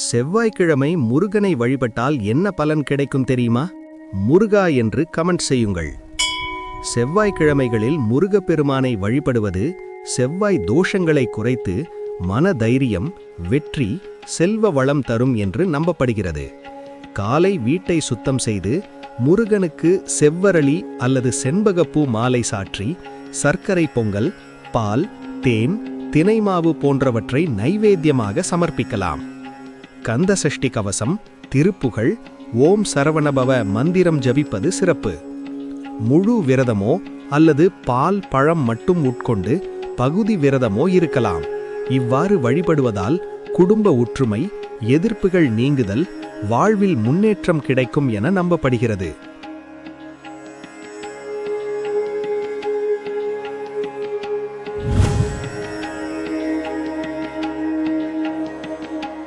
செவ்வாய்க்கிழமை முருகனை வழிபட்டால் என்ன பலன் கிடைக்கும் தெரியுமா? முருகா என்று கமெண்ட் செய்யுங்கள். செவ்வாய்க்கிழமைகளில் முருகப்பெருமானை வழிபடுவது செவ்வாய் தோஷங்களை குறைத்து மன தைரியம், வெற்றி, செல்வ வளம் தரும் என்று நம்பப்படுகிறது. காலை வீட்டை சுத்தம் செய்து முருகனுக்கு செவ்வரளி அல்லது செண்பகப்பூ மாலை சாற்றி சர்க்கரை பொங்கல், பால், தேன், தினைமாவு போன்றவற்றை நைவேத்தியமாக சமர்ப்பிக்கலாம். கந்த சஷ்டி கவசம், திருப்புகழ், ஓம் சரவணபவ மந்திரம் ஜபிப்பது சிறப்பு. முழு விரதமோ அல்லது பால், பழம் மட்டும் உட்கொண்டு பகுதி விரதமோ இருக்கலாம். இவ்வாறு வழிபடுவதால் குடும்ப ஒற்றுமை, எதிர்ப்புகள் நீங்குதல், வாழ்வில் முன்னேற்றம் கிடைக்கும் என நம்பப்படுகிறது.